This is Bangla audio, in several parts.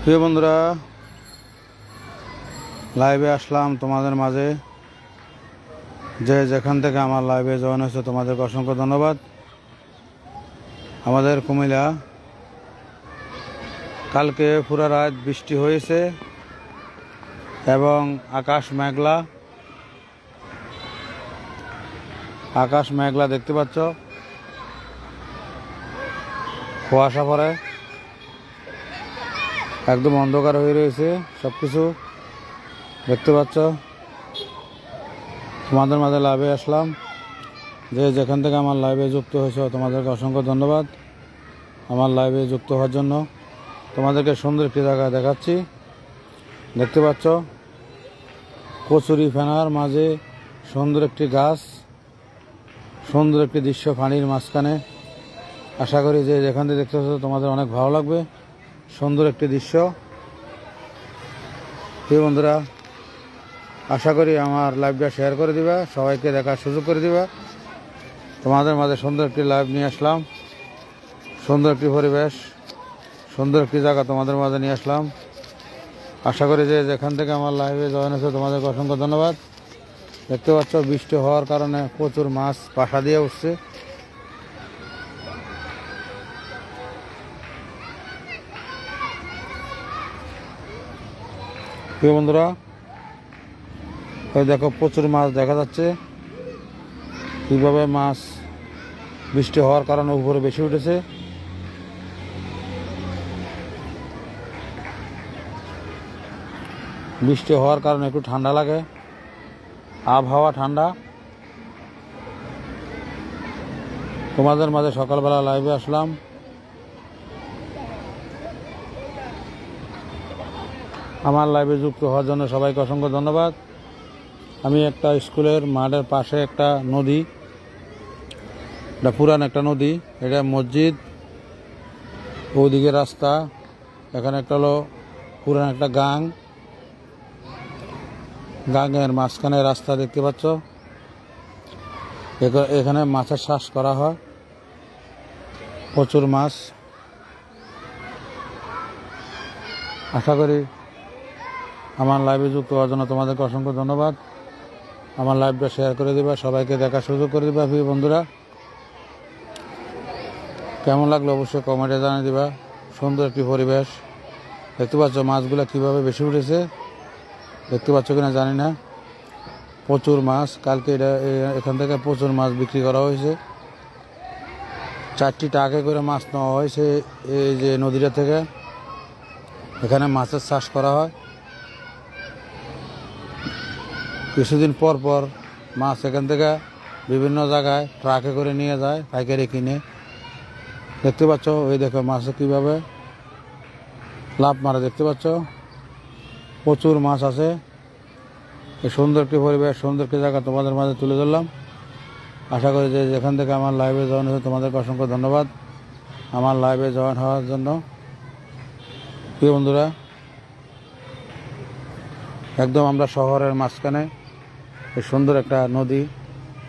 প্রিয় বন্ধুরা, লাইভে আসলাম তোমাদের মাঝে। যে যেখান থেকে আমার লাইভে জয়েন হয়েছে তোমাদেরকে অসংখ্য ধন্যবাদ। আমাদের কুমিল্লা কালকে পুরা রাত বৃষ্টি হয়েছে এবং আকাশ মেঘলা দেখতে পাচ্ছ, কুয়াশা পড়ে, একদম অন্ধকার হয়ে রয়েছে, সবকিছু দেখতে পাচ্ছ। তোমাদের মাঝে লাইভে আসলাম। যে যেখান থেকে আমার লাইভে যুক্ত হয়েছে তোমাদেরকে অসংখ্য ধন্যবাদ আমার লাইভে যুক্ত হওয়ার জন্য। তোমাদেরকে সুন্দর একটি জায়গা দেখাচ্ছি, দেখতে পাচ্ছ কচুরি ফেনার মাঝে সুন্দর একটি গাছ, সুন্দর একটি দৃশ্য পানির মাঝখানে। আশা করি যে যেখান থেকে দেখতে পাচ্ছ তোমাদের অনেক ভালো লাগবে, সুন্দর একটি দৃশ্য। প্রিয় বন্ধুরা, আশা করি আমার লাইভটা শেয়ার করে দিবা, সবাইকে দেখার সুযোগ করে দিবা। তোমাদের মাঝে সুন্দর একটি লাইভ নিয়ে আসলাম, সুন্দর একটি পরিবেশ, সুন্দর একটি জায়গা তোমাদের মাঝে নিয়ে আসলাম। আশা করি যে যেখান থেকে আমার লাইভে জয়েন হয়েছে তোমাদেরকে অসংখ্য ধন্যবাদ। দেখতে পাচ্ছ বৃষ্টি হওয়ার কারণে প্রচুর মাছ বাসা দিয়ে উঠছে। প্রিয় বন্ধুরা, ওই দেখো প্রচুর মাছ দেখা যাচ্ছে, কীভাবে মাছ বৃষ্টি হওয়ার কারণে উপরে বেশি উঠেছে। বৃষ্টি হওয়ার কারণে একটু ঠান্ডা লাগে, আবহাওয়া ঠান্ডা। তোমাদের মাঝে সকালবেলা লাইভে আসলাম। আমার লাইভে যুক্ত হওয়ার জন্য সবাইকে অসংখ্য ধন্যবাদ। আমি একটা স্কুলের মাঠের পাশে একটা নদী, এটা পুরান একটা নদী, এটা মসজিদ, ওদিকে রাস্তা, এখানে একটা হলো পুরান একটা গাঙের মাঝখানে রাস্তা দেখতে পাচ্ছ। এখানে মাছের চাষ করা হয়, প্রচুর মাছ। আশা করি আমার লাইভে যুক্ত হওয়ার জন্য তোমাদেরকে অসংখ্য ধন্যবাদ। আমার লাইভটা শেয়ার করে দিবা, সবাইকে দেখার সুযোগ করে দিবা। প্রিয় বন্ধুরা, কেমন লাগলো অবশ্যই কমেন্টে জানিয়ে দিবা। সুন্দর একটি পরিবেশ, দেখতে পাচ্ছ মাছগুলো কিভাবে বেশি উঠেছে, দেখতে পাচ্ছ কিনা জানি না। প্রচুর মাছ, কালকে এখান থেকে প্রচুর মাছ বিক্রি করা হয়েছে। 4টি টাকা করে মাছ নেওয়া হয়েছে এই যে নদীটা থেকে। এখানে মাছের চাষ করা হয়, কিছুদিন পর পর মাছ এখান থেকে বিভিন্ন জায়গায় ট্রাকে করে নিয়ে যায় পাইকারি কিনে। দেখতে পাচ্ছ ওই দেখো মাছে কিভাবে লাভ মারে, দেখতে পাচ্ছ প্রচুর মাছ আছে। এই সুন্দর একটি পরিবেশ, সুন্দর একটি জায়গা তোমাদের মাঝে তুলে ধরলাম। আশা করি যে যেখান থেকে আমার লাইভে জয়েন হয়েছে তোমাদেরকে অসংখ্য ধন্যবাদ আমার লাইভে জয়েন হওয়ার জন্য। প্রিয় বন্ধুরা, একদম আমরা শহরের মাঝখানে, এই সুন্দর একটা নদী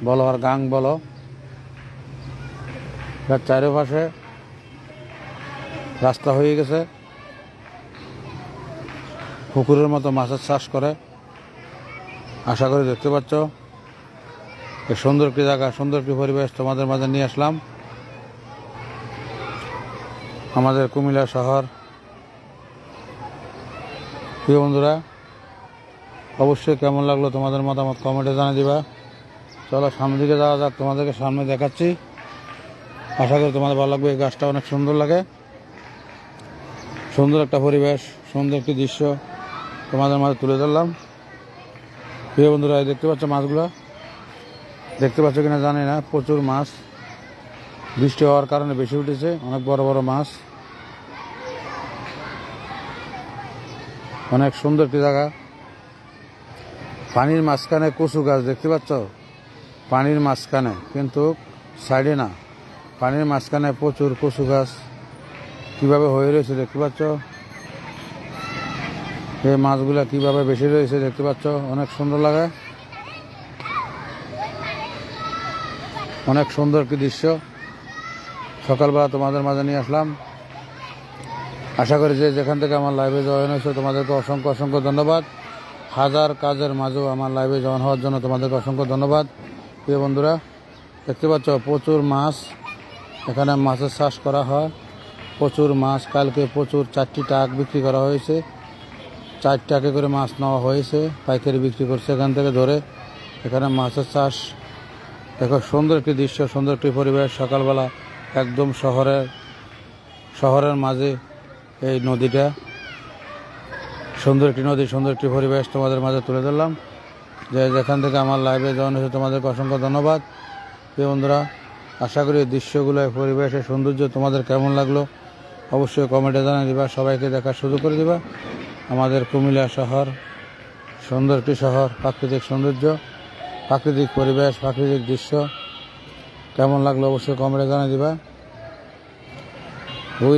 বলো আর গাং বলো, তার চারিপাশে রাস্তা হয়ে গেছে, পুকুরের মতো মাছের চাষ করে। আশা করি দেখতে পাচ্ছ এই সুন্দর একটি জায়গা, সুন্দর একটি পরিবেশ তোমাদের মাঝে নিয়ে আসলাম। আমাদের কুমিল্লা শহর। প্রিয় বন্ধুরা, অবশ্যই কেমন লাগলো তোমাদের মতামত কমেন্টে জানিয়ে দিবা। চলো সামনের দিকে যাওয়া যাক, তোমাদেরকে সামনে দেখাচ্ছি। আশা করি তোমাদের ভালো লাগবে। এই গাছটা অনেক সুন্দর লাগে, সুন্দর একটা পরিবেশ, সুন্দর একটি দৃশ্য তোমাদের মাঝে তুলে ধরলাম। প্রিয় বন্ধুরা, দেখতে পাচ্ছ মাছগুলো, দেখতে পাচ্ছ কিনা জানি না, প্রচুর মাছ বৃষ্টি হওয়ার কারণে বেশি উঠেছে, অনেক বড় বড় মাছ। অনেক সুন্দর একটি জায়গা, পানির মাঝখানে কচু গাছ দেখতে পাচ্ছ, পানির মাঝখানে কিন্তু সাইডে না, পানির মাঝখানে প্রচুর কচু গাছ কিভাবে হয়ে রয়েছে দেখতে পাচ্ছ। এই মাছগুলা কিভাবে বেশি রয়েছে দেখতে পাচ্ছ, অনেক সুন্দর লাগে, অনেক সুন্দর একটি দৃশ্য। সকালবেলা তোমাদের মাঝে নিয়ে আসলাম। আশা করি যে যেখান থেকে আমার লাইভে জয়েন হয়েছে তোমাদেরকে অসংখ্য অসংখ্য ধন্যবাদ। হাজার কাজের মাঝেও আমার লাইভে জয়েন হওয়ার জন্য তোমাদেরকে অসংখ্য ধন্যবাদ। প্রিয় বন্ধুরা, দেখতে পাচ্ছ প্রচুর মাছ, এখানে মাছের চাষ করা হয়। প্রচুর মাছ, কালকে প্রচুর 4টি টাক বিক্রি করা হয়েছে। 4 টাকা করে মাছ নেওয়া হয়েছে, পাইকারি বিক্রি করছে এখান থেকে ধরে। এখানে মাছের চাষ, দেখো সুন্দর একটি দৃশ্য, সুন্দর একটি পরিবেশ। সকালবেলা একদম শহরের মাঝে এই নদীটা, সুন্দর একটি নদী, সুন্দর একটি পরিবেশ তোমাদের মাঝে তুলে ধরলাম। যে যেখান থেকে আমার লাইভে জয়েন হয়েছে তোমাদেরকে অসংখ্য ধন্যবাদ। প্রিয় বন্ধুরা, আশা করি এই দৃশ্যগুলো, পরিবেশের সৌন্দর্য তোমাদের কেমন লাগলো অবশ্যই কমেন্টে জানিয়ে দিবা। সবাইকে দেখার সুযোগ করে দিবা। আমাদের কুমিল্লা শহর সুন্দর একটি শহর, প্রাকৃতিক সৌন্দর্য, প্রাকৃতিক পরিবেশ, প্রাকৃতিক দৃশ্য কেমন লাগলো অবশ্যই কমেন্টে জানিয়ে দিবা। ওই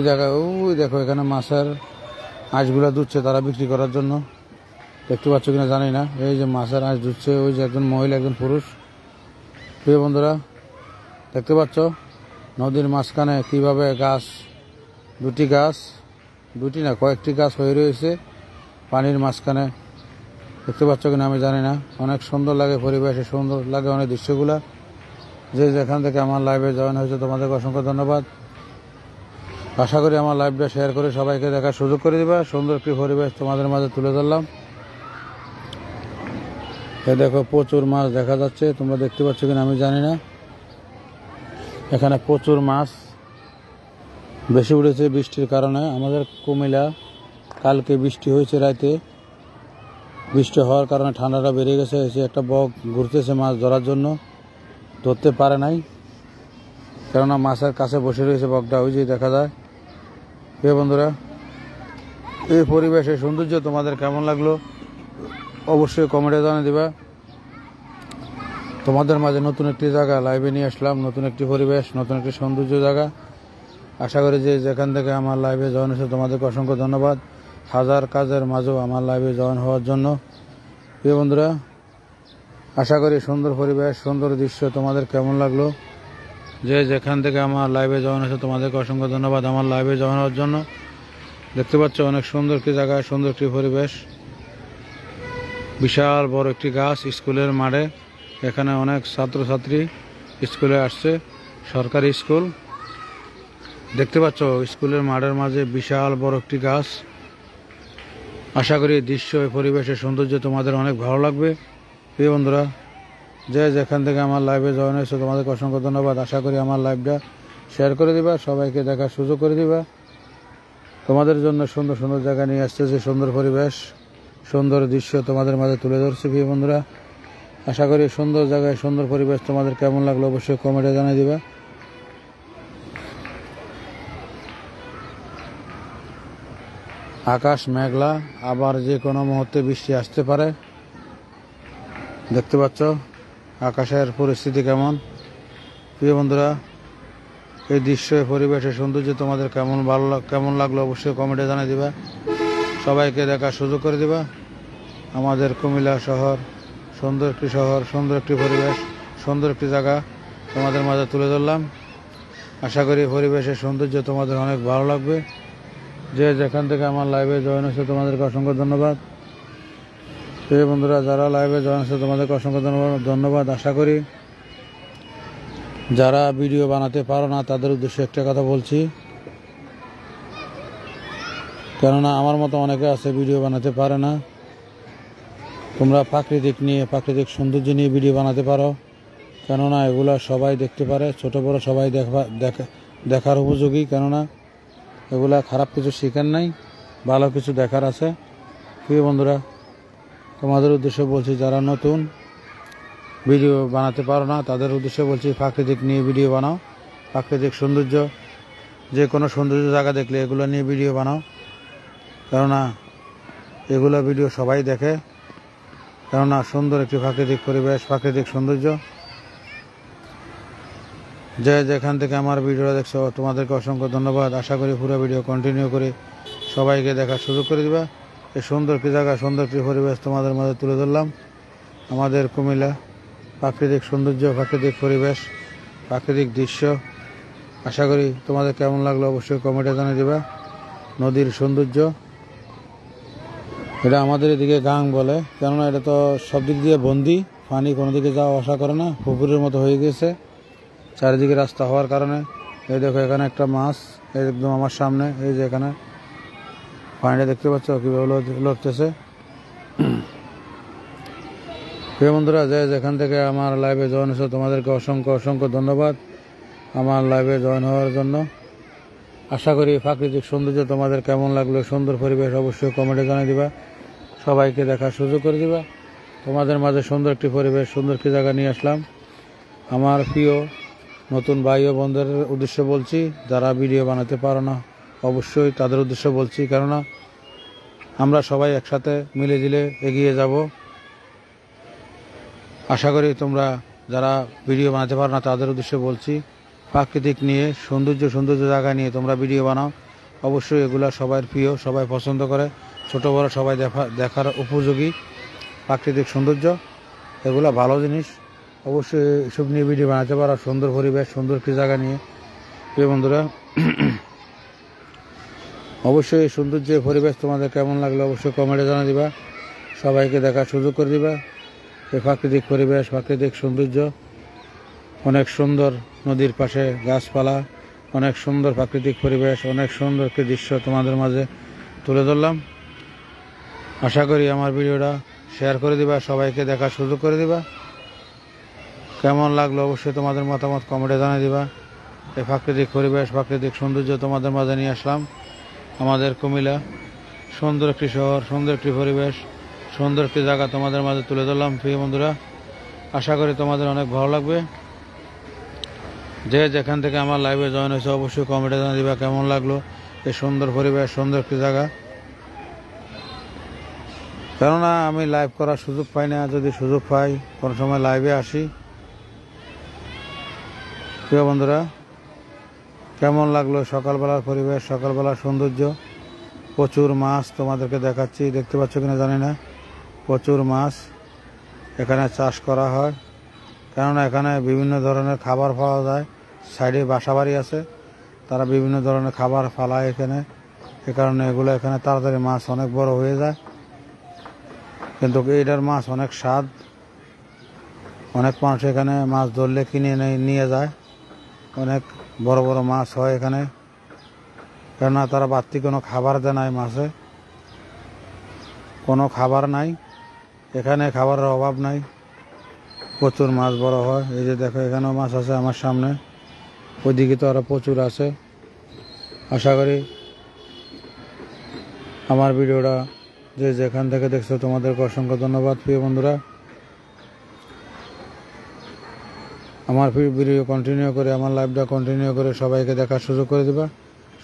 দেখো এখানে মাছের আঁশগুলো ধুচ্ছে তারা বিক্রি করার জন্য। দেখতে পাচ্ছ কিনা জানি না, এই যে মাছের আঁশ ধুচ্ছে, ওই যে একজন মহিলা একজন পুরুষ। প্রিয় বন্ধুরা, দেখতে পাচ্ছ নদীর মাঝখানে কিভাবে গাছ, দুটি না কয়েকটি গাছ হয়ে রয়েছে পানির মাঝখানে। দেখতে পাচ্ছ কিনা আমি জানি না, অনেক সুন্দর লাগে পরিবেশে, সুন্দর লাগে অনেক দৃশ্যগুলা। যে যেখান থেকে আমার লাইভে জয়েন হয়েছে তোমাদেরকে অসংখ্য ধন্যবাদ। আশা করি আমার লাইভটা শেয়ার করে সবাইকে দেখার সুযোগ করে দিবা। সুন্দর একটি পরিবেশ তোমাদের মাঝে তুলে ধরলাম। এ দেখো প্রচুর মাছ দেখা যাচ্ছে, তোমরা দেখতে পাচ্ছ কিনা আমি জানি না। এখানে প্রচুর মাছ বেশি উঠেছে বৃষ্টির কারণে। আমাদের কুমিল্লা কালকে বৃষ্টি হয়েছে রাতে, বৃষ্টি হওয়ার কারণে ঠান্ডাটা বেড়ে গেছে। এসে একটা বক ঘুরতেছে মাছ ধরার জন্য, ধরতে পারে নাই, কেননা মাছের কাছে বসে রয়েছে বকটা, ওই যে দেখা যায়। প্রিয় বন্ধুরা, এই পরিবেশের সৌন্দর্য তোমাদের কেমন লাগলো অবশ্যই কমেন্টে জানিয়ে দিবা। তোমাদের মাঝে নতুন একটি জায়গা লাইভে নিয়ে আসলাম, নতুন একটি পরিবেশ, নতুন একটি সৌন্দর্য জায়গা। আশা করি যে যেখান থেকে আমার লাইভে জয়েন হয়েছে তোমাদেরকে অসংখ্য ধন্যবাদ। হাজার কাজের মাঝেও আমার লাইভে জয়েন হওয়ার জন্য। প্রিয় বন্ধুরা, আশা করি সুন্দর পরিবেশ, সুন্দর দৃশ্য তোমাদের কেমন লাগলো। যে যেখান থেকে আমার লাইভে জয়েন হয়েছে তোমাদেরকে অসংখ্য ধন্যবাদ আমার লাইভে জয়েন হওয়ার জন্য। দেখতে পাচ্ছ অনেক সুন্দর একটি জায়গা, সুন্দর একটি পরিবেশ, বিশাল বড় একটি গাছ স্কুলের মাঠে। এখানে অনেক ছাত্রছাত্রী স্কুলে আসছে, সরকারি স্কুল। দেখতে পাচ্ছ স্কুলের মাঠের মাঝে বিশাল বড় একটি গাছ। আশা করি দৃশ্য, পরিবেশের সৌন্দর্য তোমাদের অনেক ভালো লাগবে। প্রিয় বন্ধুরা, যে যেখান থেকে আমার লাইভে জয়েন হয়েছে তোমাদেরকে অসংখ্য ধন্যবাদ। আশা করি আমার লাইভটা শেয়ার করে দিবা, সবাইকে দেখার সুযোগ করে দিবা। তোমাদের জন্য সুন্দর সুন্দর জায়গা নিয়ে আসছে, যে সুন্দর পরিবেশ, সুন্দর দৃশ্য তোমাদের মাঝে তুলে ধরছে। প্রিয় বন্ধুরা, আশা করি সুন্দর জায়গায় সুন্দর পরিবেশ তোমাদের কেমন লাগলো অবশ্যই কমেন্টে জানিয়ে দিবা। আকাশ মেঘলা, আবার যে কোনো মুহূর্তে বৃষ্টি আসতে পারে। দেখতে পাচ্ছ আকাশের পরিস্থিতি কেমন। প্রিয় বন্ধুরা, এই দৃশ্য, পরিবেশের সৌন্দর্য তোমাদের কেমন লাগলো অবশ্যই কমেন্টে জানিয়ে দিবা। সবাইকে দেখার সুযোগ করে দিবা। আমাদের কুমিল্লা শহর সুন্দর একটি শহর, সুন্দর একটি পরিবেশ, সুন্দর একটি জায়গা তোমাদের মাঝে তুলে ধরলাম। আশা করি পরিবেশের সৌন্দর্য তোমাদের অনেক ভালো লাগবে। যে যেখান থেকে আমার লাইভে জয়েন হয়েছে তোমাদেরকে অসংখ্য ধন্যবাদ। প্রিয় বন্ধুরা, যারা লাইভে জয়েন হয়েছে তোমাদেরকে অসংখ্য ধন্যবাদ। আশা করি যারা ভিডিও বানাতে পারো না তাদের উদ্দেশ্যে একটা কথা বলছি, কেননা আমার মতো অনেকে আছে ভিডিও বানাতে পারে না। তোমরা প্রাকৃতিক সৌন্দর্য নিয়ে ভিডিও বানাতে পারো, কেননা এগুলা সবাই দেখতে পারে, ছোট বড় সবাই দেখার উপযোগী। কেননা এগুলা খারাপ কিছু শেখার নাই, ভালো কিছু দেখার আছে। প্রিয় বন্ধুরা, তোমাদের উদ্দেশ্যে বলছি, যারা নতুন ভিডিও বানাতে পারো না তাদের উদ্দেশ্যে বলছি, প্রাকৃতিক নিয়ে ভিডিও বানাও। প্রাকৃতিক সৌন্দর্য, যে কোনো সৌন্দর্য জায়গা দেখলে এগুলো নিয়ে ভিডিও বানাও, কেননা এগুলো ভিডিও সবাই দেখে। কেননা সুন্দর একটি প্রাকৃতিক পরিবেশ, প্রাকৃতিক সৌন্দর্য। যে যেখান থেকে আমার ভিডিওটা দেখছো তোমাদেরকে অসংখ্য ধন্যবাদ। আশা করি পুরো ভিডিও কন্টিনিউ করে সবাইকে দেখার সুযোগ করে দিবা। এই সুন্দর একটি জায়গা, সুন্দর একটি পরিবেশ তোমাদের মাঝে তুলে ধরলাম। আমাদের কুমিল্লা প্রাকৃতিক সৌন্দর্য, প্রাকৃতিক পরিবেশ, প্রাকৃতিক দৃশ্য আশা করি তোমাদের কেমন লাগলো অবশ্যই কমেন্টে জানিয়ে দিবা। নদীর সৌন্দর্য, এটা আমাদের এদিকে গাং বলে, কেননা এটা তো সব দিক দিয়ে বন্দি, পানি কোনো দিকে যাওয়া আসা করে না, পুকুরের মতো হয়ে গেছে চারিদিকে রাস্তা হওয়ার কারণে। এই দেখো এখানে একটা মাছ একদম আমার সামনে, এই যে এখানে পানিটা দেখতে পাচ্ছ কীভাবে লড়তেছে। প্রিয় বন্ধুরা, যে যেখান থেকে আমার লাইভে জয়েন হয়েছে তোমাদেরকে অসংখ্য অসংখ্য ধন্যবাদ আমার লাইভে জয়েন হওয়ার জন্য। আশা করি প্রাকৃতিক সৌন্দর্য তোমাদের কেমন লাগলো, সুন্দর পরিবেশ অবশ্যই কমেন্টে জানিয়ে দিবা, সবাইকে দেখার সুযোগ করে দিবা। তোমাদের মাঝে সুন্দর একটি পরিবেশ, সুন্দর একটি জায়গা নিয়ে আসলাম। আমার প্রিয় নতুন ভাই ও বোনদের উদ্দেশ্যে বলছি, যারা ভিডিও বানাতে পারো না অবশ্যই তাদের উদ্দেশ্যে বলছি, কেননা আমরা সবাই একসাথে মিলে দিলে এগিয়ে যাব। আশা করি তোমরা যারা ভিডিও বানাতে পারো না তাদের উদ্দেশ্যে বলছি, প্রাকৃতিক নিয়ে সৌন্দর্য জায়গা নিয়ে তোমরা ভিডিও বানাও। অবশ্যই এগুলা সবার প্রিয়, সবাই পছন্দ করে, ছোট বড় সবাই দেখার উপযোগী প্রাকৃতিক সৌন্দর্য, এগুলা ভালো জিনিস। অবশ্যই এসব নিয়ে ভিডিও বানাতে পারো, সুন্দর পরিবেশ, সুন্দর একটি জায়গা নিয়ে। প্রিয় বন্ধুরা, অবশ্যই এই সৌন্দর্য পরিবেশ তোমাদের কেমন লাগলো অবশ্যই কমেন্টে জানিয়ে দিবা, সবাইকে দেখার সুযোগ করে দিবা। এই প্রাকৃতিক পরিবেশ, প্রাকৃতিক সৌন্দর্য অনেক সুন্দর, নদীর পাশে গাছপালা, অনেক সুন্দর প্রাকৃতিক পরিবেশ, অনেক সুন্দর একটি দৃশ্য তোমাদের মাঝে তুলে ধরলাম। আশা করি আমার ভিডিওটা শেয়ার করে দিবা, সবাইকে দেখার সুযোগ করে দিবা। কেমন লাগলো অবশ্যই তোমাদের মতামত কমেন্টে জানিয়ে দিবা। এই প্রাকৃতিক পরিবেশ, প্রাকৃতিক সৌন্দর্য তোমাদের মাঝে নিয়ে আসলাম। আমাদের কুমিল্লা সুন্দর একটি শহর, সুন্দর একটি পরিবেশ, সুন্দর একটি জায়গা তোমাদের মাঝে তুলে ধরলাম। প্রিয় বন্ধুরা, আশা করি তোমাদের অনেক ভালো লাগবে। যে যেখান থেকে আমার লাইভে জয়েন হয়েছে অবশ্যই কমেন্টে জানিয়ে দিবা কেমন লাগলো এই সুন্দর পরিবেশ, সুন্দর একটি জায়গা। কেননা আমি লাইভ করার সুযোগ পাই না, যদি সুযোগ পাই কোনো সময় লাইভে আসি। প্রিয় বন্ধুরা, কেমন লাগলো সকালবেলার পরিবেশ, সকালবেলার সৌন্দর্য। প্রচুর মাছ তোমাদেরকে দেখাচ্ছি, দেখতে পাচ্ছ কিনা জানি না, প্রচুর মাছ এখানে চাষ করা হয়, কেননা এখানে বিভিন্ন ধরনের খাবার পাওয়া যায়। সাইডে বাসাবাড়ি আছে, তারা বিভিন্ন ধরনের খাবার ফালায় এখানে, এ কারণে এগুলো এখানে তাড়াতাড়ি মাছ অনেক বড় হয়ে যায়। কিন্তু এইটার মাছ অনেক স্বাদ, অনেক মানুষ এখানে মাছ ধরলে কিনে নিয়ে যায়, অনেক বড় বড় মাছ হয় এখানে, কেননা তারা বাড়তি কোনো খাবার দেয় নাই, মাছে কোনো খাবার নাই, এখানে খাবারের অভাব নাই, প্রচুর মাছ বড় হয়। এই যে দেখো এখানেও মাছ আছে আমার সামনে, ওইদিকে তো আরও প্রচুর আছে। আশা করি আমার ভিডিওটা যে যেখান থেকে দেখছো তোমাদেরকে অসংখ্য ধন্যবাদ। প্রিয় বন্ধুরা, আমার ভিডিও কন্টিনিউ করে, আমার লাইভটা কন্টিনিউ করে সবাইকে দেখার সুযোগ করে দিবা।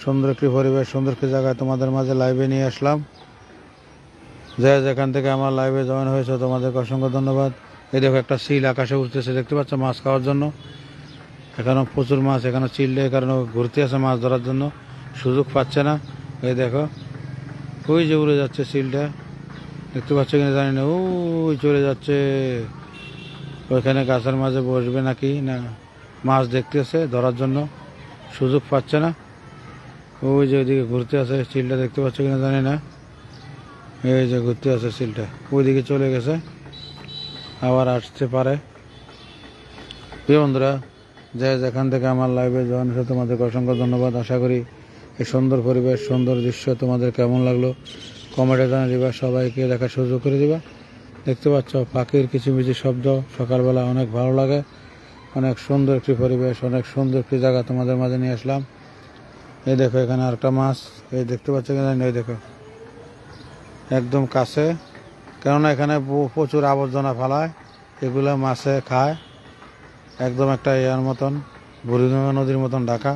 সুন্দর একটি পরিবেশ, সুন্দর একটি জায়গায় তোমাদের মাঝে লাইভে নিয়ে আসলাম। যে যেখান থেকে আমার লাইভে জয়েন হয়েছে তোমাদেরকে অসংখ্য ধন্যবাদ। এই দেখো একটা চিল আকাশে উঠতেছে, দেখতে পাচ্ছ, মাছ খাওয়ার জন্য। এখানেও প্রচুর মাছ, এখানে চিললে এই কারণে ঘুরতে আসে মাছ ধরার জন্য, সুযোগ পাচ্ছে না। এই দেখো ওই যে উড়ে যাচ্ছে চিলটা, দেখতে পাচ্ছ কিনা জানি না, ওই চলে যাচ্ছে, ওইখানে গাছের মাঝে বসবে নাকি না, মাছ দেখতেছে ধরার জন্য, সুযোগ পাচ্ছে না। ওই যে ওইদিকে ঘুরতে আসে চিলটা, দেখতে পাচ্ছ কিনা জানি না, এই যে ঘুরতে আসে চিলটা, ওইদিকে চলে গেছে, আবার আসতে পারে। প্রিয় বন্ধুরা, যে যেখান থেকে আমার লাইভে জয়েন হয়েছে তোমাদেরকে অসংখ্য ধন্যবাদ। আশা করি এই সুন্দর পরিবেশ, সুন্দর দৃশ্য তোমাদের কেমন লাগলো কমেন্টে জানিয়ে দিবা, সবাইকে দেখার সুযোগ করে দিবা। দেখতে পাচ্ছ পাখির কিচিমিচি শব্দ, সকালবেলা অনেক ভালো লাগে, অনেক সুন্দর একটি পরিবেশ, অনেক সুন্দর একটি জায়গা তোমাদের মাঝে নিয়ে আসলাম। এই দেখো এখানে আরেকটা মাছ, এই দেখতে পাচ্ছ কিনা, এই দেখো একদম কাছে, কেননা এখানে প্রচুর আবর্জনা ফেলায়, এগুলো মাছে খায়, একদম একটা ইয়ার মতন, বুড়িগঙ্গা নদীর মতন ঢাকা।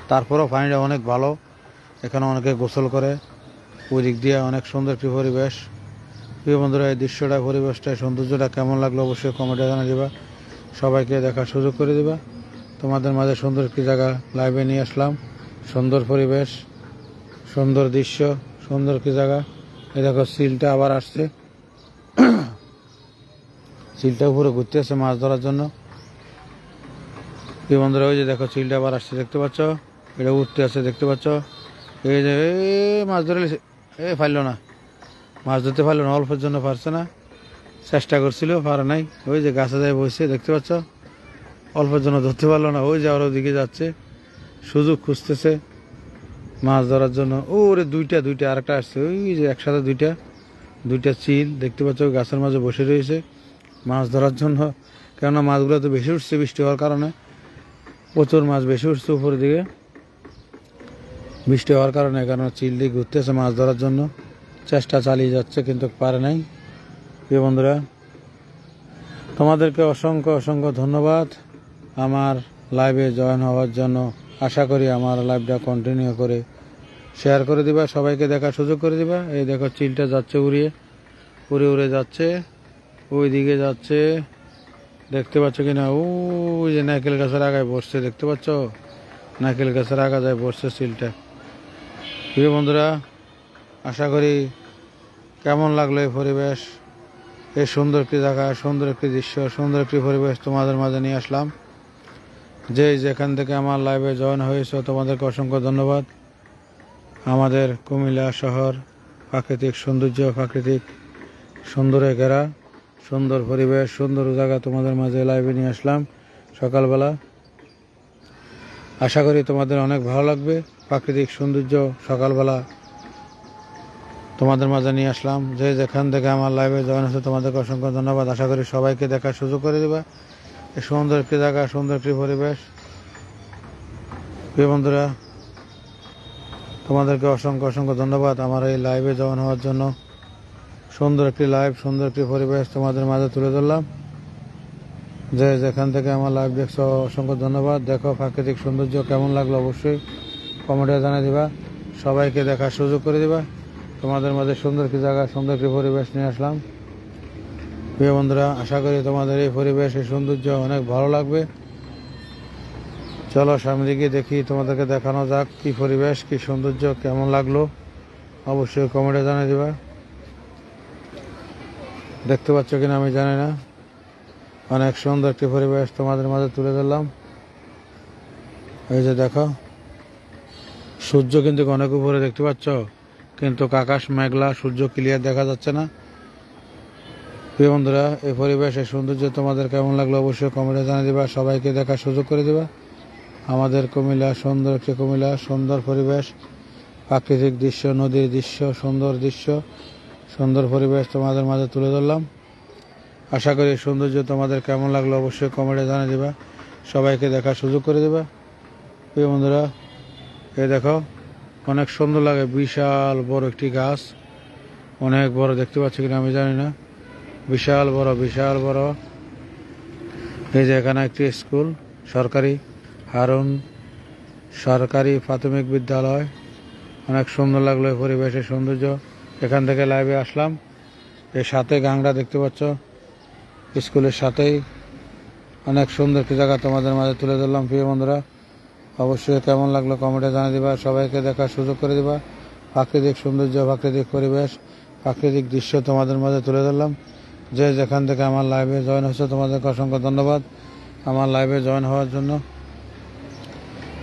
তারপরেও পানিটা অনেক ভালো, এখানে অনেকে গোসল করে, ওই দিক দিয়ে অনেক সুন্দর একটি পরিবেশ। প্রিয় বন্ধুরা, এই দৃশ্যটা, পরিবেশটা, সৌন্দর্যটা কেমন লাগলো অবশ্যই কমেন্টে জানিয়ে দিবা, সবাইকে দেখার সুযোগ করে দিবা। তোমাদের মাঝে সুন্দর একটি জায়গা লাইভে নিয়ে আসলাম, সুন্দর পরিবেশ, সুন্দর দৃশ্য, সুন্দর একটি জায়গা। এই দেখো চিলটা আবার আসছে, চিলটা উপরে ঘুরতে আসছে মাছ ধরার জন্য। কি বন্ধুরা, ওই যে দেখো চিলটা আবার আসছে, দেখতে পাচ্ছ? এটা উঠতে আছে, দেখতে পাচ্ছ? এই যে মাছ ধরে ফাইল না, মাছ ধরতে পারলো না, অল্পের জন্য পারছে না, চেষ্টা করছিল, পারে নাই। ওই যে গাছে যায় বসে, দেখতে পাচ্ছ? অল্পের জন্য ধরতে পারলো না। ওই যে আরো দিকে যাচ্ছে, সুযোগ খুঁজতেছে মাছ ধরার জন্য। ওরে দুইটা আরেকটা আসছে, ওই যে একসাথে দুইটা চিল, দেখতে পাচ্ছ? গাছের মাঝে বসে রয়েছে মাছ ধরার জন্য। কেননা মাছগুলো তো বেশি উঠছে বৃষ্টি হওয়ার কারণে, প্রচুর মাছ বেশি উঠছে উপরের দিকে বৃষ্টি হওয়ার কারণে। কারণ চিল দিয়ে ঘুরতেছে মাছ ধরার জন্য, চেষ্টা চালিয়ে যাচ্ছে কিন্তু পারে নাই। প্রিয় বন্ধুরা, তোমাদেরকে অসংখ্য ধন্যবাদ আমার লাইভে জয়েন হওয়ার জন্য। আশা করি আমার লাইভটা কন্টিনিউ করে শেয়ার করে দিবা, সবাইকে দেখার সুযোগ করে দিবা। এই দেখো চিলটা যাচ্ছে উড়ে যাচ্ছে, ওই দিকে যাচ্ছে, দেখতে পাচ্ছ কিনা? ওই যে নারকেল গাছের আগায় বসছে, দেখতে পাচ্ছ? নারকেল গাছের আগায় বসছে চিলটা। প্রিয় বন্ধুরা, আশা করি কেমন লাগলো এই পরিবেশ, এই সুন্দর একটি জায়গা, সুন্দর একটি দৃশ্য, সুন্দর একটি পরিবেশ তোমাদের মাঝে নিয়ে আসলাম। যেখান থেকে আমার লাইভে জয়েন হয়েছে তোমাদেরকে অসংখ্য ধন্যবাদ। আমাদের কুমিল্লা শহর প্রাকৃতিক সৌন্দর্য, প্রাকৃতিক সুন্দরে ঘেরা সুন্দর পরিবেশ, সুন্দর জায়গা তোমাদের মাঝে লাইভে নিয়ে আসলাম সকালবেলা। আশা করি তোমাদের অনেক ভালো লাগবে। প্রাকৃতিক সৌন্দর্য সকালবেলা তোমাদের মাঝে নিয়ে আসলাম। যেখান থেকে আমার লাইভে জয়েন হচ্ছে তোমাদেরকে অসংখ্য ধন্যবাদ। আশা করি সবাইকে দেখার সুযোগ করে দেবা এই সুন্দর একটি জায়গা, সুন্দর একটি পরিবেশ। প্রিয় বন্ধুরা, তোমাদেরকে অসংখ্য ধন্যবাদ আমার এই লাইভে জয়েন হওয়ার জন্য। সুন্দর একটি লাইভ, সুন্দর একটি পরিবেশ তোমাদের মাঝে তুলে ধরলাম। যেখান থেকে আমার লাইভ দেখছো অসংখ্য ধন্যবাদ। দেখো প্রাকৃতিক সৌন্দর্য কেমন লাগলো অবশ্যই কমেন্টে জানিয়ে দিবা, সবাইকে দেখার সুযোগ করে দিবা। তোমাদের মাঝে সুন্দর একটি জায়গা, সুন্দর একটি পরিবেশ নিয়ে আসলাম। প্রিয় বন্ধুরা, আশা করি তোমাদের এই পরিবেশ, এই সৌন্দর্য অনেক ভালো লাগবে। চলো সামনে দিকে দেখি, তোমাদেরকে দেখানো যাক কি পরিবেশ, কি সৌন্দর্য, কেমন লাগলো অবশ্যই কমেন্টে জানিয়ে দিবা। দেখতে পাচ্ছ কিনা আমি জানি না, অনেক সুন্দর একটি পরিবেশ তোমাদের মাঝে তুলে ধরলাম। এই যে দেখো সূর্য কিন্তু অনেক উপরে, দেখতে পাচ্ছ? কিন্তু আকাশ মেঘলা, সূর্য ক্লিয়ার দেখা যাচ্ছে না। প্রিয় বন্ধুরা, এই পরিবেশ, এই সৌন্দর্য তোমাদের কেমন লাগলো অবশ্যই কমেন্টে জানিয়ে দিবা, সবাইকে দেখার সুযোগ করে দিবা। আমাদের কুমিল্লা, সুন্দর একটি কুমিল্লা, সুন্দর পরিবেশ, প্রাকৃতিক দৃশ্য, নদীর দৃশ্য, সুন্দর দৃশ্য, সুন্দর পরিবেশ তোমাদের মাঝে তুলে ধরলাম। আশা করি সৌন্দর্য তোমাদের কেমন লাগলো অবশ্যই কমেন্টে জানিয়ে দিবা, সবাইকে দেখার সুযোগ করে দিবা। প্রিয় বন্ধুরা, এই দেখো অনেক সুন্দর লাগে, বিশাল বড় একটি গাছ, অনেক বড়, দেখতে পাচ্ছি কিনা আমি জানি না, বিশাল বড়। এই যে এখানে একটি স্কুল, সরকারি হারুন সরকারি প্রাথমিক বিদ্যালয়। অনেক সুন্দর লাগলো এই পরিবেশের সৌন্দর্য। এখান থেকে লাইভে আসলাম, এর সাথে গাংড়া দেখতে পাচ্ছ, স্কুলের সাথেই অনেক সুন্দর একটি জায়গা তোমাদের মাঝে তুলে ধরলাম। প্রিয় বন্ধুরা, অবশ্যই কেমন লাগলো কমেন্টে জানিয়ে দিবা, সবাইকে দেখার সুযোগ করে দিবা। প্রাকৃতিক সৌন্দর্য, প্রাকৃতিক পরিবেশ, প্রাকৃতিক দৃশ্য তোমাদের মাঝে তুলে ধরলাম। যেখান থেকে আমার লাইভে জয়েন হচ্ছে তোমাদেরকে অসংখ্য ধন্যবাদ আমার লাইভে জয়েন হওয়ার জন্য।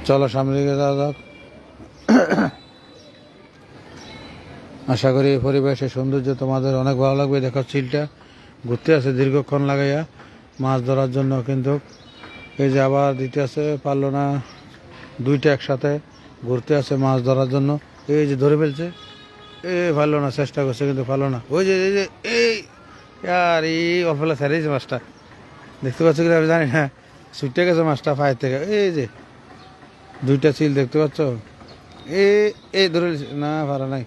চলো সামনে দিকে যাওয়া যাক। আশা করি এই পরিবেশের সৌন্দর্য তোমাদের অনেক ভালো লাগবে। দেখো চিলটা ঘুরতে আছে দীর্ঘক্ষণ লাগাইয়া মাছ ধরার জন্য, কিন্তু এই যে আবার দিতে আছে, পারলো না, দুইটা একসাথে ঘুরতে আছে মাছ ধরার জন্য। এই যে ধরে ফেলছে, পারলো না, চেষ্টা করছে কিন্তু পারলো না। ওই যে এই আর এই অল্পলা ছেড়েছে মাছটা, দেখতে পাচ্ছ কিনা আমি জানি না, ছুটে গেছে মাছটা পায়ের থেকে। এই যে দুইটা চিল দেখতে পাচ্ছ, এই ধরে না, পারা নাই,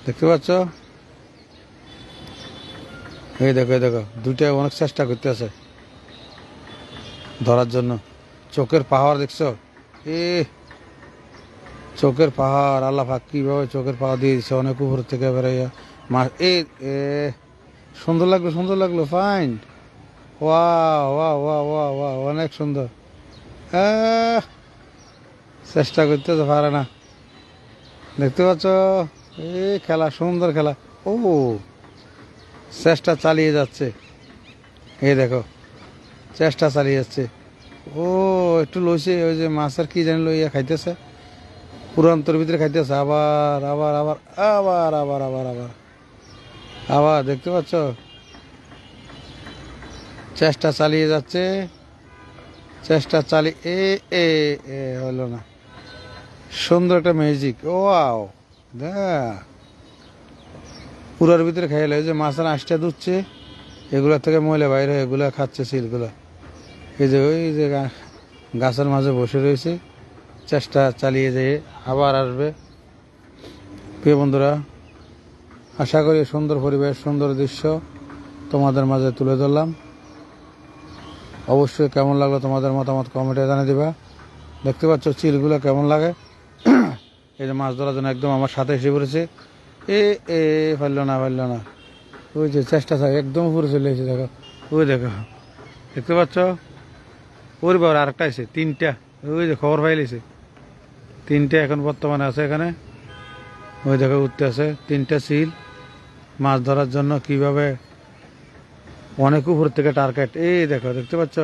দেখতে পাচ্ছ? এই দেখো দুইটা অনেক চেষ্টা করতে আছে ধরার জন্য। চোখের পাহাড় দেখছো, চোখের পাহাড়, আল্লাহ পাক কিভাবে চোখের পাহাড় দিয়ে দিচ্ছে অনেক উপর থেকে বেড়াইয়া মাছ। সুন্দর লাগলো, ফাইন, ওয়া অনেক সুন্দর। চেষ্টা করতে তো পারে না, দেখতে পাচ্ছ? খেলা, সুন্দর খেলা। চেষ্টা চালিয়ে যাচ্ছে, এই দেখো চেষ্টা চালিয়ে যাচ্ছে। ও একটু লইছে, ওই যে মাছের কি জানি লইয়া খাইতেছে, পুরান্তর ভিতরে খাইতেছে। আবার আবার আবার আবার আবার আবার আবার আবার দেখতে পাচ্ছ, চেষ্টা চালিয়ে যাচ্ছে, চেষ্টা চালিয়ে এ এ হলো না। সুন্দর একটা ম্যাজিক। ওয়াও, পুরার ভিতরে খাইলে যে মাছের আঁশটা দুচ্ছে, এগুলা থেকে ময়লা বাইরে, এগুলা খাচ্ছে সিলগুলা। এই যে ওই যে গাছের মাঝে বসে রয়েছে, চেষ্টা চালিয়ে যেয়ে আবার আসবে। প্রিয় বন্ধুরা, আশা করি সুন্দর পরিবেশ, সুন্দর দৃশ্য তোমাদের মাঝে তুলে ধরলাম। অবশ্যই কেমন লাগলো তোমাদের মতামত কমেন্টে জানিয়ে দিবা। দেখতে পাচ্ছ চিলগুলো কেমন লাগে। এই যে মাছ ধরার জন্য একদম আমার সাথে এসে পড়েছে। এ এ ফেললো না, ফেললো না। ওই যে চেষ্টা চাই, একদম উপরে চলে এসেছে। দেখো, ওই দেখো, দেখতে পাচ্ছ? ওর বাবার আরেকটা আছে, তিনটা। ওই যে খবর পাইলেছে, তিনটা এখন বর্তমানে আছে এখানে। ওই দেখো উঠতে আছে তিনটা চিল মাছ ধরার জন্য। কিভাবে অনেক উপর থেকে টার্গেট, এই দেখো, দেখতে পাচ্ছ?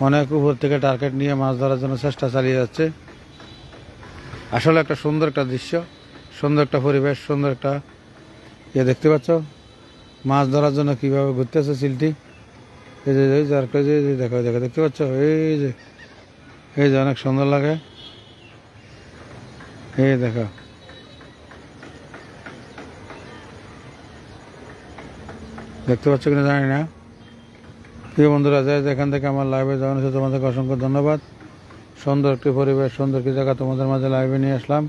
অনেক উপর থেকে টার্গেট নিয়ে মাছ ধরার জন্য চেষ্টা চালিয়ে যাচ্ছে। আসলে একটা সুন্দর একটা দৃশ্য, সুন্দর একটা পরিবেশ, সুন্দর একটা ইয়ে। দেখতে পাচ্ছ মাছ ধরার জন্য কিভাবে ঘুরতেছে চিলটি। এই যে দেখো দেখো, দেখতে পাচ্ছ? এই যে অনেক সুন্দর লাগে। এই দেখো, দেখতে পাচ্ছ কিনা জানি না। প্রিয় বন্ধুরা, যাই যেখান থেকে আমার লাইভে যাওয়ানো হচ্ছে তোমাদেরকে অসংখ্য ধন্যবাদ। সুন্দর একটি পরিবেশ, সুন্দর একটি জায়গা তোমাদের মাঝে লাইভে নিয়ে আসলাম।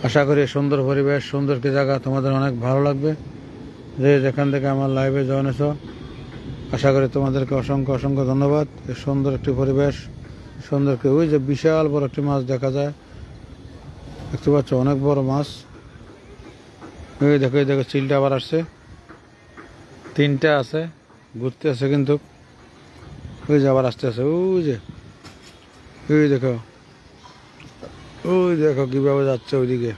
আশা করি সুন্দর পরিবেশ, সুন্দর একটি জায়গা তোমাদের অনেক ভালো লাগবে। যে যেখান থেকে আমার লাইভে জয়েন হয়েছো, আশা করি তোমাদেরকে অসংখ্য অসংখ্য ধন্যবাদ। এই সুন্দর একটি পরিবেশ, সুন্দর একটি, ওই যে বিশাল বড় একটি মাছ দেখা যায়, দেখতে পাচ্ছ? অনেক বড় মাছ। এই দেখো, এই দেখো চিলটা আবার আসছে, তিনটা আছে, ঘুরতে আছে কিন্তু। ওই যে আবার আসতে আছে, ওই যে, ওই দেখো, ওই দেখো কিভাবে যাচ্ছে ওইদিকে।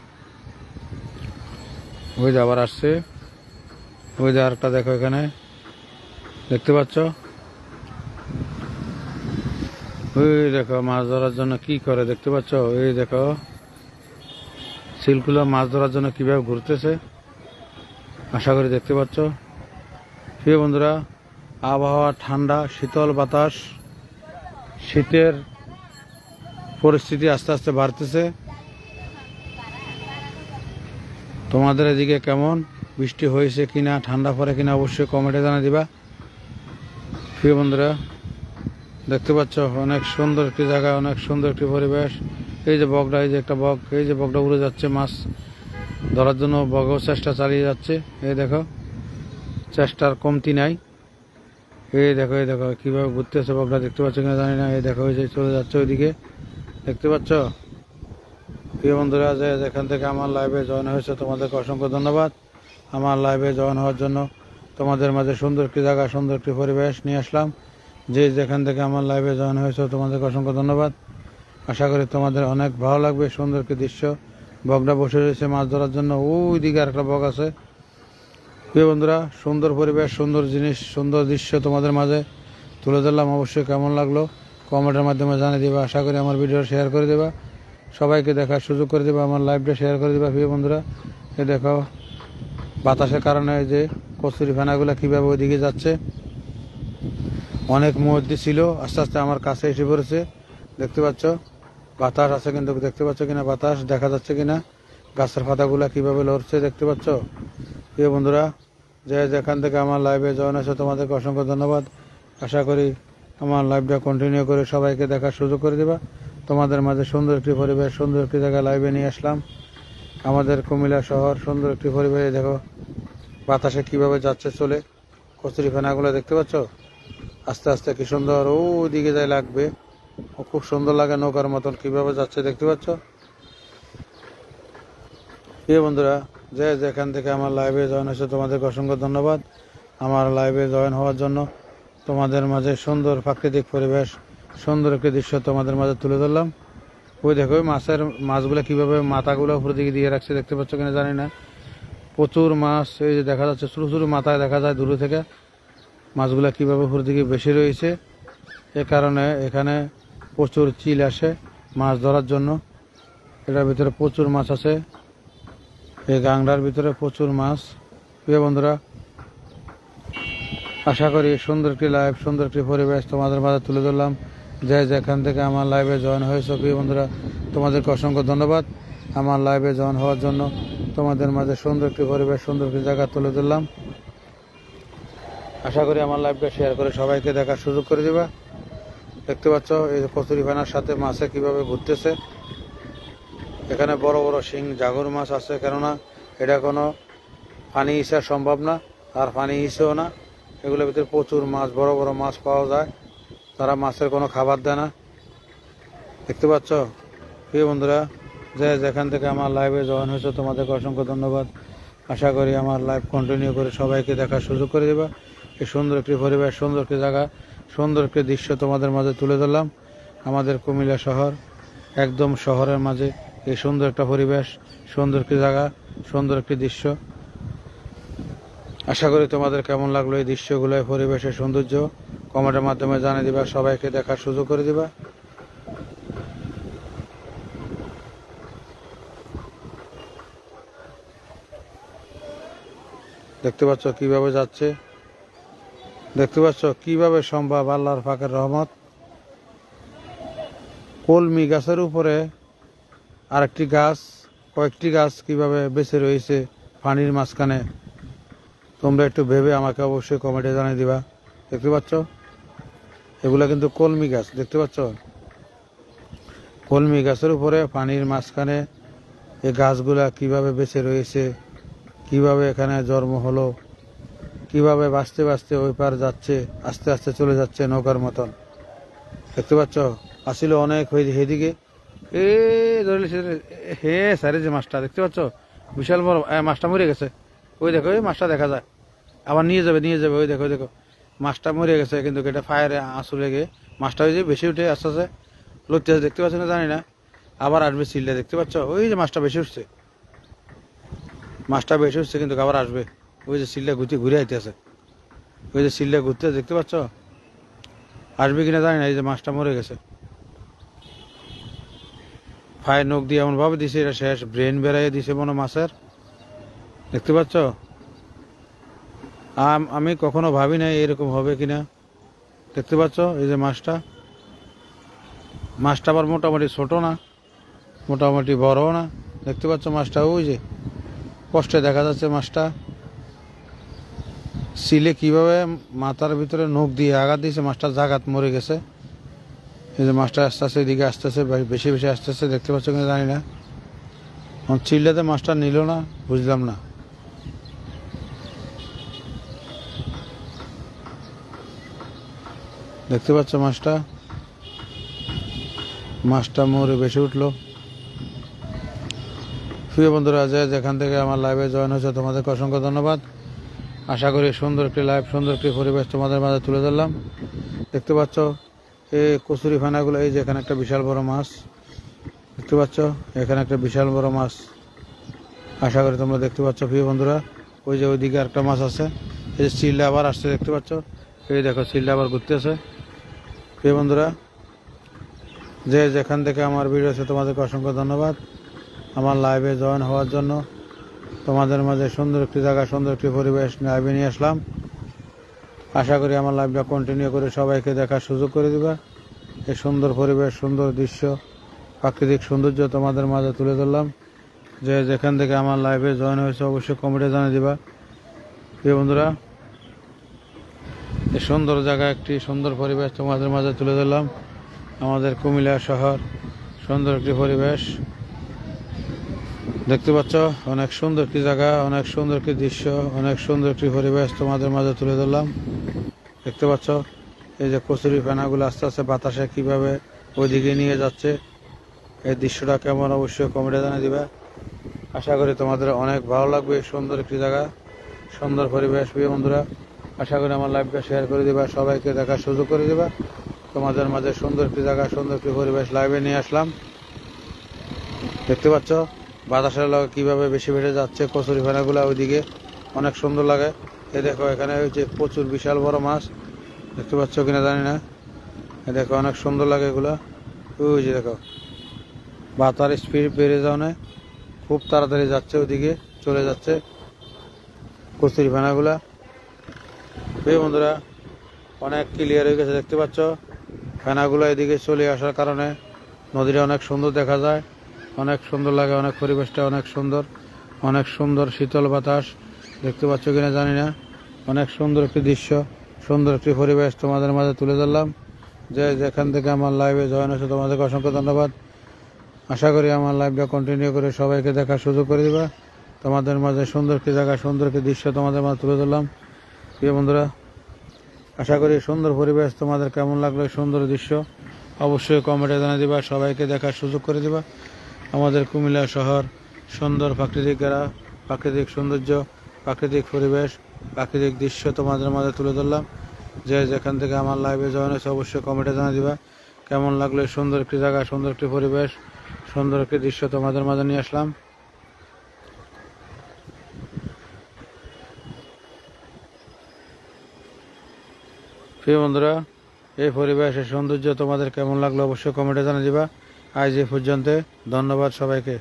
ওই যে আবার আসছে, ওই যে আরেকটা দেখো এখানে, দেখতে পাচ্ছ? ওই দেখো মাছ ধরার জন্য কি করে, দেখতে পাচ্ছ? এই দেখো সিলগুলো মাছ ধরার জন্য কিভাবে ঘুরতেছে, আশা করি দেখতে পাচ্ছ। প্রিয় বন্ধুরা, আবহাওয়া ঠান্ডা, শীতল বাতাস, শীতের পরিস্থিতি আস্তে আস্তে বাড়তেছে। তোমাদের এদিকে কেমন, বৃষ্টি হয়েছে কিনা, ঠান্ডা পড়ে কিনা, অবশ্যই কমেন্টে জানিয়ে দিবা। প্রিয় বন্ধুরা, দেখতে পাচ্ছ অনেক সুন্দর একটি জায়গা, অনেক সুন্দর একটি পরিবেশ। এই যে বগটা, এই যে একটা বগ, এই যে বগটা উড়ে যাচ্ছে মাছ ধরার জন্য, বগও চেষ্টা চালিয়ে যাচ্ছে। এই দেখো, চেষ্টার কমতি নাই। এই দেখো, এই দেখো কিভাবে ঘুরতেছে বগটা, দেখতে পাচ্ছ কিনা জানি না। এই দেখো, ওই যে চলে যাচ্ছে ওইদিকে, দেখতে পাচ্ছ? প্রিয় বন্ধুরা, যে যেখান থেকে আমার লাইভে জয়েন হয়েছে তোমাদেরকে অসংখ্য ধন্যবাদ। আমার লাইভে জয়েন হওয়ার জন্য তোমাদের মাঝে সুন্দর একটি জায়গা, সুন্দর একটি পরিবেশ নিয়ে আসলাম। যে যেখান থেকে আমার লাইভে জয়েন হয়েছে তোমাদেরকে অসংখ্য ধন্যবাদ। আশা করি তোমাদের অনেক ভালো লাগবে। সুন্দর একটি দৃশ্য, বগটা বসে রয়েছে মাছ ধরার জন্য, ওই দিকে আর একটা বগ আছে। প্রিয় বন্ধুরা, সুন্দর পরিবেশ, সুন্দর জিনিস, সুন্দর দৃশ্য তোমাদের মাঝে তুলে ধরলাম। অবশ্যই কেমন লাগলো কমেন্টের মাধ্যমে জানিয়ে দেবা। আশা করি আমার ভিডিও শেয়ার করে দেবা, সবাইকে দেখার সুযোগ করে দেবা, আমার লাইভটা শেয়ার করে দেবা। প্রিয় বন্ধুরা, এই দেখো বাতাসের কারণে যে কচুরি ফেনাগুলো কীভাবে ওইদিকে যাচ্ছে। অনেক মধ্যে ছিল, আস্তে আস্তে আমার কাছে এসে পড়েছে, দেখতে পাচ্ছ? বাতাস আছে কিন্তু, দেখতে পাচ্ছ কিনা, বাতাস দেখা যাচ্ছে কিনা, গাছের পাতাগুলা কিভাবে লড়ছে, দেখতে পাচ্ছ? প্রিয় বন্ধুরা, যে যেখান থেকে আমার লাইভে জয়েন আছে তোমাদেরকে অসংখ্য ধন্যবাদ। আশা করি আমার লাইভটা কন্টিনিউ করে সবাইকে দেখার সুযোগ করে দেবা। তোমাদের মাঝে সুন্দর একটি পরিবেশ, সুন্দর একটি জায়গায় লাইভে নিয়ে আসলাম। আমাদের কুমিল্লা শহর, সুন্দর একটি পরিবেশে দেখো বাতাসে কিভাবে যাচ্ছে চলে, কচুরি ফেনাগুলো দেখতে পাচ্ছ? আস্তে আস্তে কি সুন্দর ওই দিকে যায় লাগবে, খুব সুন্দর লাগে, নৌকার মতন কিভাবে যাচ্ছে, দেখতে পাচ্ছ? প্রিয় বন্ধুরা, যে যেখান থেকে আমার লাইভে জয়েন হয়েছে তোমাদেরকে অসংখ্য ধন্যবাদ। আমার লাইভে জয়েন হওয়ার জন্য তোমাদের মাঝে সুন্দর প্রাকৃতিক পরিবেশ, সুন্দর একটি দৃশ্য তোমাদের মাঝে তুলে ধরলাম। ওই দেখো মাছগুলো কিভাবে মাথাগুলো উপর দিকে দিয়ে রাখছে, দেখতে পাচ্ছ কিনা জানি না। প্রচুর মাছ, এই যে দেখা যাচ্ছে ছোটো ছোটো মাথায় দেখা যায় দূরে থেকে, মাছগুলা কিভাবে উপর দিকে বেশি রয়েছে। এ কারণে এখানে প্রচুর চিল আসে মাছ ধরার জন্য। এটার ভিতরে প্রচুর মাছ আছে, এই গাংড়ার ভিতরে প্রচুর মাছ। প্রিয় বন্ধুরা, আশা করি সুন্দর একটি লাইভ, সুন্দর একটি পরিবেশ তোমাদের মাঝে তুলে ধরলাম। যে যেখান থেকে আমার লাইভে জয়েন হয়েছে প্রিয় বন্ধুরা, তোমাদেরকে অসংখ্য ধন্যবাদ আমার লাইভে জয়েন হওয়ার জন্য। তোমাদের মাঝে সুন্দর একটি পরিবেশ, সুন্দর একটি জায়গা তুলে ধরলাম। আশা করি আমার লাইভটা শেয়ার করে সবাইকে দেখার সুযোগ করে দিবা। দেখতে পাচ্ছ এই কচুরি ফানার সাথে মাছে কিভাবে ঘুরতেছে। এখানে বড় বড় শিং জাগর মাছ আছে, কেননা এটা কোনো পানি ইসা সম্ভব না, আর পানি ইসেও না। এগুলোর ভিতরে প্রচুর মাছ, বড় বড় মাছ পাওয়া যায়। তারা মাছের কোনো খাবার দেয় না। দেখতে পাচ্ছ প্রিয় বন্ধুরা, যে যেখান থেকে আমার লাইভে জয়েন হয়েছে তোমাদেরকে অসংখ্য ধন্যবাদ। আশা করি আমার লাইভ কন্টিনিউ করে সবাইকে দেখার সুযোগ করে দেবা। এই সুন্দর একটি পরিবেশ, সুন্দর একটি জায়গা, সুন্দর একটি দৃশ্য তোমাদের মাঝে তুলে ধরলাম। আমাদের কুমিল্লা শহর, একদম শহরের মাঝে এই সুন্দর একটা পরিবেশ, সুন্দর একটি জায়গা, সুন্দর একটি দৃশ্য। আশা করি তোমাদের কেমন লাগলো এই দৃশ্যগুলো, এই পরিবেশের সৌন্দর্য কমেন্টের মাধ্যমে জানিয়ে দিবা, সবাইকে দেখার সুযোগ করে দিবা। দেখতে পাচ্ছ কিভাবে যাচ্ছে, দেখতে পাচ্ছ কিভাবে সম্ভব আল্লাহর পাকের রহমত। কলমি গাছের উপরে আরেকটি গাছ, কয়েকটি গাছ কিভাবে বেঁচে রয়েছে পানির মাঝখানে, তোমরা একটু ভেবে আমাকে অবশ্যই কমেন্টে জানিয়ে দিবা। দেখতে পাচ্ছ এগুলা কিন্তু কলমি গাছ, দেখতে পাচ্ছ কলমি গাছের উপরে পানির মাঝখানে এই গাছগুলা কিভাবে বেঁচে রয়েছে, কিভাবে এখানে জন্ম হলো, কিভাবে বাঁচতে বাঁচতে ওই পার যাচ্ছে, আস্তে আস্তে চলে যাচ্ছে নৌকার মতন। দেখতে পাচ্ছ আসলে অনেক হেদিকে এ ধরলে হে স্যারে যে মাছটা দেখতে পাচ্ছ বিশাল বড় মাছটা মরে গেছে। ওই দেখো ওই মাছটা দেখা যায়, আবার নিয়ে যাবে ওই দেখো, ওই দেখো মাছটা মরে গেছে, কিন্তু এটা ফায়ারে আঁচু লেগে মাছটা ওই যে বেশি উঠে আস্তে আস্তে লড়তে আছে। দেখতে পাচ্ছ না জানি না, আবার আসবে সিলটা, দেখতে পাচ্ছ ওই যে মাছটা বেশি উঠছে, মাছটা বেশি উঠছে কিন্তু আবার আসবে। ওই যে সিলটা ঘুরে আইতে আছে, ওই যে সিলটা ঘুরতে, দেখতে পাচ্ছ আসবে কিনা জানি না। এই যে মাছটা মরে গেছে, ফায়ার নখ দিয়ে এমন ভাবে দিছে, এটা শেষ, ব্রেন বেড়াইয়ে দিছে মনে মাছের। দেখতে পাচ্ছ আমি কখনো ভাবি নাই এরকম হবে কিনা। দেখতে পাচ্ছ এই যে মাছটা আবার মোটামুটি ছোট না, মোটামুটি বড় না। দেখতে পাচ্ছ মাছটা ওই যে কষ্টে দেখা যাচ্ছে মাছটা। সিলে কিভাবে মাথার ভিতরে নখ দিয়ে আঘাত দিয়েছে, মাছটা জাগাত মরে গেছে। এই যে মাছটা আস্তে আস্তে এদিকে আসতেছে, বেশি বেশি আসতেছে, দেখতে পাচ্ছ কিনা জানি না। চিল্লাতে মাছটা নিল না, বুঝলাম না। দেখতে পাচ্ছ মাছটা মরে বেশি উঠলো। প্রিয় বন্ধুরা, যেখান থেকে আমার লাইভে জয়েন হয়েছে তোমাদেরকে অসংখ্য ধন্যবাদ। আশা করি সুন্দর একটি লাইভ, সুন্দর একটি পরিবেশ তোমাদের মাঝে তুলে ধরলাম। দেখতে পাচ্ছ এই কচুরি ফানাগুলো, এই যে এখানে একটা বিশাল বড় মাছ, দেখতে পাচ্ছ এখানে একটা বিশাল বড় মাছ। আশা করি তোমরা দেখতে পাচ্ছ প্রিয় বন্ধুরা। ওই যে ওইদিকে একটা মাছ আছে, এই যে চিল্লা আবার আসছে, দেখতে পাচ্ছ এই দেখো চিল্লা আবার ঘুরতেছে। প্রিয় বন্ধুরা, যে যেখান থেকে আমার ভিডিও আছে তোমাদেরকে অসংখ্য ধন্যবাদ আমার লাইভে জয়েন হওয়ার জন্য। তোমাদের মাঝে সুন্দর একটি জায়গা, সুন্দর একটি পরিবেশ লাইভে নিয়ে আসলাম। আশা করি আমার লাইভটা কন্টিনিউ করে সবাইকে দেখার সুযোগ করে দিবা। এই সুন্দর পরিবেশ, সুন্দর দৃশ্য, প্রাকৃতিক সৌন্দর্য তোমাদের মাঝে তুলে ধরলাম। যে যেখান থেকে আমার লাইভে জয়েন হয়েছে অবশ্যই কমেন্টে জানিয়ে দিবা। প্রিয় বন্ধুরা, এই সুন্দর জায়গা, একটি সুন্দর পরিবেশ তোমাদের মাঝে তুলে ধরলাম। আমাদের কুমিল্লা শহর, সুন্দর একটি পরিবেশ দেখতে পাচ্ছ, অনেক সুন্দর একটি জায়গা, অনেক সুন্দর একটি দৃশ্য, অনেক সুন্দর একটি পরিবেশ তোমাদের মাঝে তুলে ধরলাম। দেখতে পাচ্ছ এই যে কচুরি ফেনাগুলো আস্তে আস্তে বাতাসে কিভাবে ওইদিকে নিয়ে যাচ্ছে, এই দৃশ্যটা কেমন অবশ্যই কমেন্টে জানিয়ে দিবা। আশা করি তোমাদের অনেক ভালো লাগবে। সুন্দর একটি জায়গা, সুন্দর পরিবেশ। প্রিয় বন্ধুরা, আশা করি আমার লাইভটা শেয়ার করে দিবা, সবাইকে দেখার সুযোগ করে দিবা। তোমাদের মাঝে সুন্দর একটি জায়গা, সুন্দর একটি পরিবেশ লাইভে নিয়ে আসলাম। দেখতে পাচ্ছ বাতাসের লগে কিভাবে বেশি বেশি যাচ্ছে কচুরি ফেনাগুলো, ওইদিকে অনেক সুন্দর লাগে। এই দেখো এখানে হচ্ছে প্রচুর বিশাল বড় মাছ, দেখতে পাচ্ছ কিনা জানি না। দেখো অনেক সুন্দর লাগে এগুলা। ওই যে দেখো বাতার স্পিড বেড়ে যাওয়ানে খুব তাড়াতাড়ি যাচ্ছে, ওদিকে চলে যাচ্ছে কচুরি ফেনাগুলা। এই বন্ধুরা অনেক ক্লিয়ার হয়ে গেছে, দেখতে পাচ্ছ ফেনাগুলো এদিকে চলে আসার কারণে নদীটা অনেক সুন্দর দেখা যায়, অনেক সুন্দর লাগে, অনেক পরিবেশটা অনেক সুন্দর, অনেক সুন্দর শীতল বাতাস। দেখতে পাচ্ছ কিনা জানি না, অনেক সুন্দর একটি দৃশ্য, সুন্দর একটি পরিবেশ তোমাদের মাঝে তুলে ধরলাম। যে যেখান থেকে আমার লাইভে জয়েন হয়েছে তোমাদেরকে অসংখ্য ধন্যবাদ। আশা করি আমার লাইভটা কন্টিনিউ করে সবাইকে দেখার সুযোগ করে দিবা। তোমাদের মাঝে সুন্দর একটি জায়গা, সুন্দর একটি দৃশ্য তোমাদের মাঝে তুলে ধরলাম। প্রিয় বন্ধুরা, আশা করি সুন্দর পরিবেশ তোমাদের কেমন লাগলো, সুন্দর দৃশ্য অবশ্যই কমেন্টে জানিয়ে দিবা, সবাইকে দেখার সুযোগ করে দিবা। আমাদের কুমিল্লা শহর সুন্দর প্রাকৃতিক প্রাকৃতিক সৌন্দর্য, প্রাকৃতিক পরিবেশ, প্রাকৃতিক দৃশ্য তোমাদের মাঝে তুলে ধরলাম। যে যেখান থেকে আমার লাইভে জয়েন হয়েছে অবশ্যই কমেন্টে জানিয়ে দিবা কেমন লাগলো। সুন্দর একটি জায়গা, সুন্দর একটি পরিবেশ, সুন্দর একটি দৃশ্য তোমাদের মাঝে নিয়ে আসলাম। প্রিয় বন্ধুরা, এই পরিবেশের সৌন্দর্য তোমাদের কেমন লাগলো অবশ্যই কমেন্টে জানিয়ে দিবা। আজ এই পর্যন্ত, ধন্যবাদ সবাইকে।